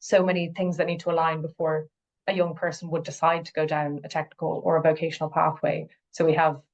so many things that need to align before a young person would decide to go down a technical or a vocational pathway. So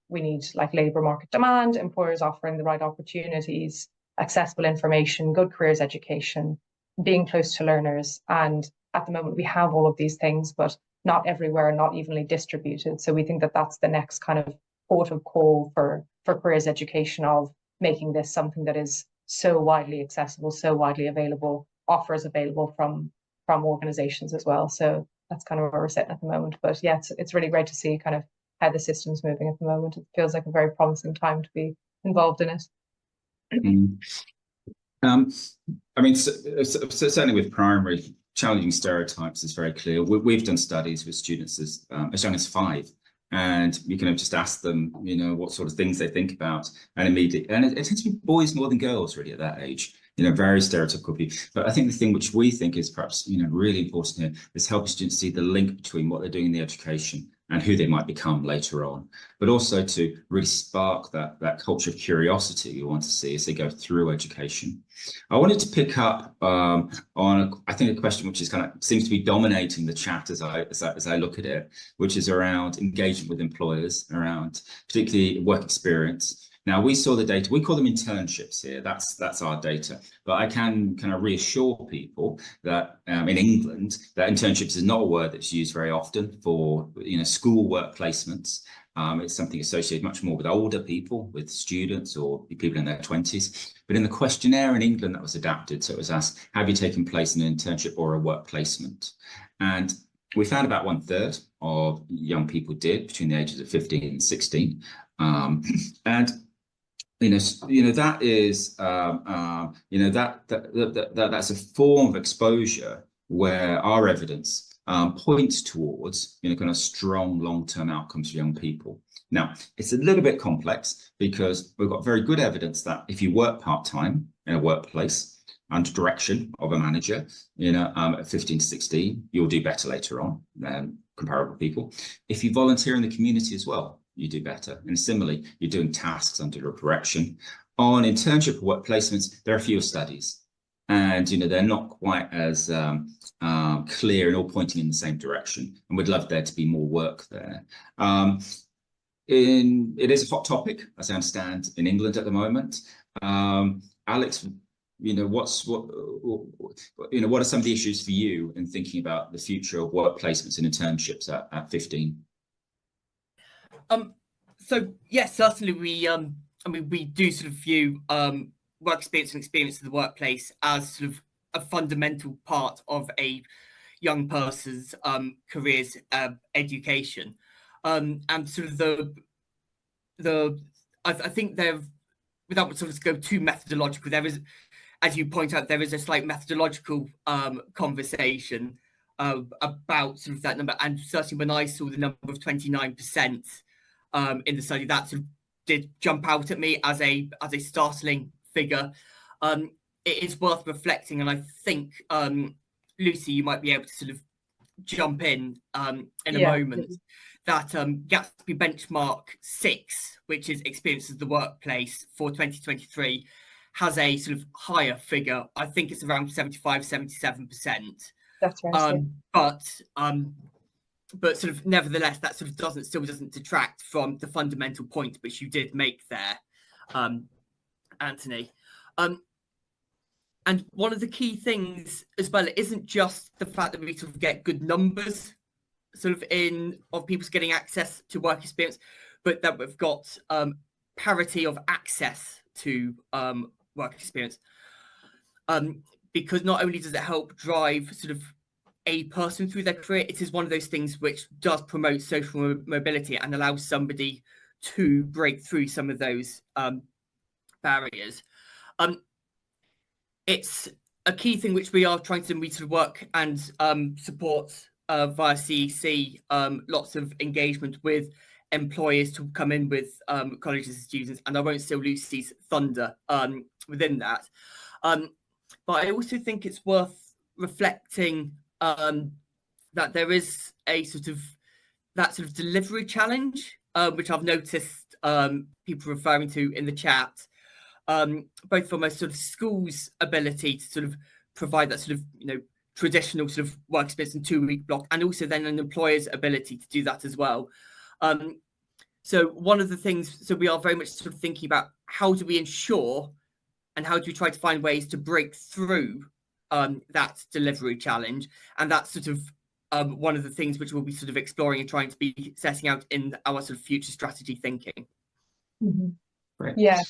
we need like labour market demand, employers offering the right opportunities, accessible information, good careers education, being close to learners. And at the moment we have all of these things, but not everywhere, not evenly distributed. So we think that that's the next kind of port of call for careers education, of making this something that is so widely accessible, so widely available, offers available from organizations as well. So that's kind of where we're sitting at the moment. But yeah, it's really great to see kind of how the system's moving at the moment. It feels like a very promising time to be involved in it. I mean, certainly with primary, challenging stereotypes is very clear. We've done studies with students as young as 5, and you can just ask them, what sort of things they think about, and immediately, and it tends to be boys more than girls really at that age. Very stereotypical people. But I think the thing which we think is perhaps really important here is helping students see the link between what they're doing in the education and who they might become later on, but also to really spark that culture of curiosity you want to see as they go through education. I wanted to pick up on I think a question which is kind of seems to be dominating the chat as I look at it, which is around engagement with employers, around particularly work experience. Now, we saw the data, we call them internships here, that's our data, but I can kind of reassure people that in England, that internships is not a word that's used very often for school work placements. It's something associated much more with older people, with students or people in their 20s. But in the questionnaire in England that was adapted, so it was asked, have you taken place in an internship or a work placement? And we found about 1/3 of young people did between the ages of 15 and 16. And that is that's a form of exposure where our evidence points towards kind of strong long-term outcomes for young people. Now, it's a little bit complex because we've got very good evidence that if you work part-time in a workplace under direction of a manager, at 15 to 16, you'll do better later on than comparable people. If you volunteer in the community as well, you do better. And similarly, you're doing tasks under your direction. On internship or work placements, there are fewer studies, and they're not quite as clear and all pointing in the same direction. And we'd love there to be more work there. It is a hot topic, as I understand, in England at the moment. Alex, what are some of the issues for you in thinking about the future of work placements and internships at 15? So yes, certainly we do sort of view work experience and experience of the workplace as sort of a fundamental part of a young person's careers, education, and sort of I think there, without sort of go too methodological, there is, as you point out, there is a slight methodological conversation about sort of that number, and certainly when I saw the number of 29% in the study, that sort of did jump out at me as a startling figure. It is worth reflecting, and I think Lucy, you might be able to sort of jump in a moment. That Gatsby benchmark 6, which is experiences of the workplace for 2023, has a sort of higher figure. I think it's around 75-77%. That's right. But sort of nevertheless, that sort of still doesn't detract from the fundamental point which you did make there, Anthony. And one of the key things as well, it isn't just the fact that we sort of get good numbers sort of of people getting access to work experience, but that we've got parity of access to work experience. Because not only does it help drive sort of a person through their career, it is one of those things which does promote social mobility and allows somebody to break through some of those barriers. It's a key thing which we are trying to sort of work and support via CEC, lots of engagement with employers to come in with colleges and students, and I won't steal Lucy's thunder within that. But I also think it's worth reflecting that there is a sort of delivery challenge, which I've noticed people referring to in the chat, both from a sort of school's ability to sort of provide that sort of traditional sort of work experience in 2-week block, and also then an employer's ability to do that as well. So one of the things, so we are very much sort of thinking about how do we ensure and how do we try to find ways to break through that delivery challenge, and that's sort of one of the things which we'll be sort of exploring and trying to be setting out in our sort of future strategy thinking. Mm-hmm. Great. Yeah.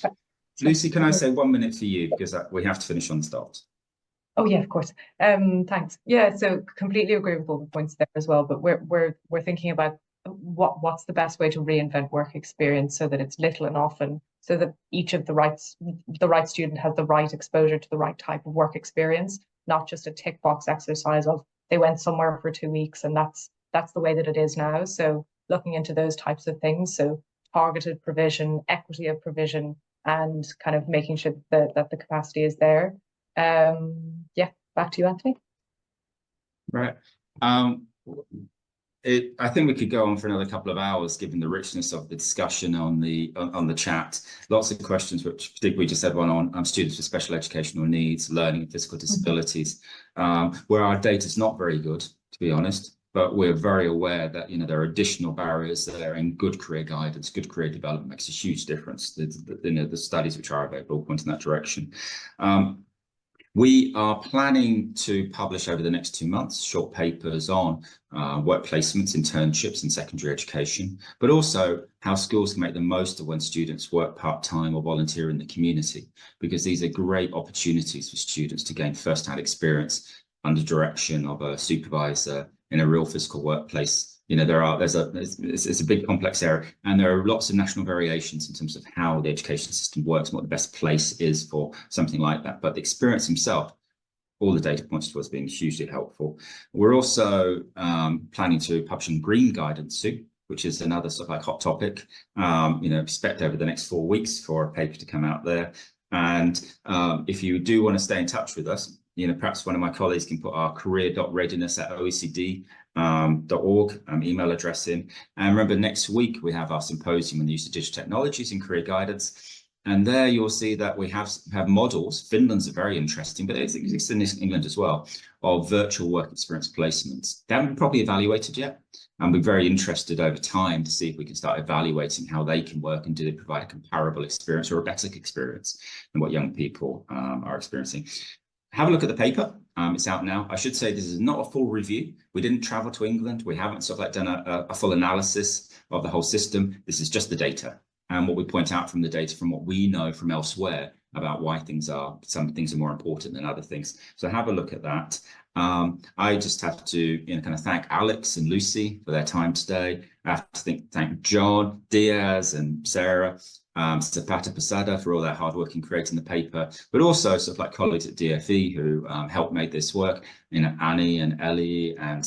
Lucy, can I say 1 minute for you, because we have to finish on the dot. Oh yeah, of course. Thanks. Yeah, so completely agree with all the points there as well. But we're thinking about what's the best way to reinvent work experience so that it's little and often, so that each of the right student has the right exposure to the right type of work experience, not just a tick box exercise of they went somewhere for 2 weeks and that's the way that it is now. So looking into those types of things, so targeted provision, equity of provision, and kind of making sure that the capacity is there. Yeah, back to you, Anthony. Right. I think we could go on for another couple of hours, given the richness of the discussion on the chat. Lots of questions, which particularly we just had one on students with special educational needs, learning and physical disabilities, where our data is not very good, to be honest. But we're very aware that there are additional barriers that are in good career guidance, good career development makes a huge difference. The studies which are available point in that direction. We are planning to publish over the next 2 months short papers on work placements, internships and secondary education, but also how schools can make the most of when students work part-time or volunteer in the community, because these are great opportunities for students to gain first-hand experience under direction of a supervisor in a real physical workplace. It's a big complex area, and there are lots of national variations in terms of how the education system works and what the best place is for something like that. But the experience himself, all the data points towards being hugely helpful. We're also planning to publish in green guidance soon, which is another sort of like hot topic. Expect over the next 4 weeks for a paper to come out there. And if you do want to stay in touch with us, perhaps one of my colleagues can put our career.readiness@oecd.org email address in. And remember, next week we have our symposium on the use of digital technologies in career guidance. And there you'll see that we have models. Finland's are very interesting, but it exists in England as well, of virtual work experience placements. They haven't been properly evaluated yet. And we're very interested over time to see if we can start evaluating how they can work and do they provide a comparable experience or a better experience than what young people are experiencing. Have a look at the paper. It's out now. I should say this is not a full review. We didn't travel to England. We haven't sort of like done a full analysis of the whole system. This is just the data. And what we point out from the data, from what we know from elsewhere about why some things are more important than other things. So have a look at that. I just have to kind of thank Alex and Lucy for their time today. I have to thank John, Diaz, and Sarah, Zapata Posada for all their hard work in creating the paper, but also sort of like colleagues at DFE who helped make this work. Annie and Ellie and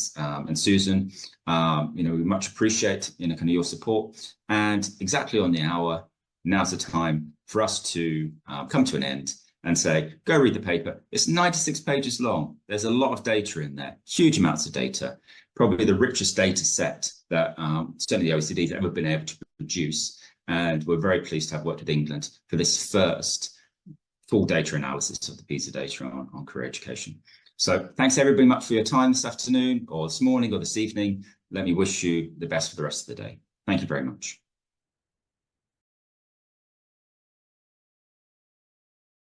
Susan. We much appreciate kind of your support. And exactly on the hour, now's the time for us to come to an end and say, go read the paper. It's 96 pages long. There's a lot of data in there, huge amounts of data, probably the richest data set that certainly the OECD has ever been able to produce. And we're very pleased to have worked with England for this first full data analysis of the PISA data on career education. So thanks everybody much for your time this afternoon or this morning or this evening. Let me wish you the best for the rest of the day. Thank you very much.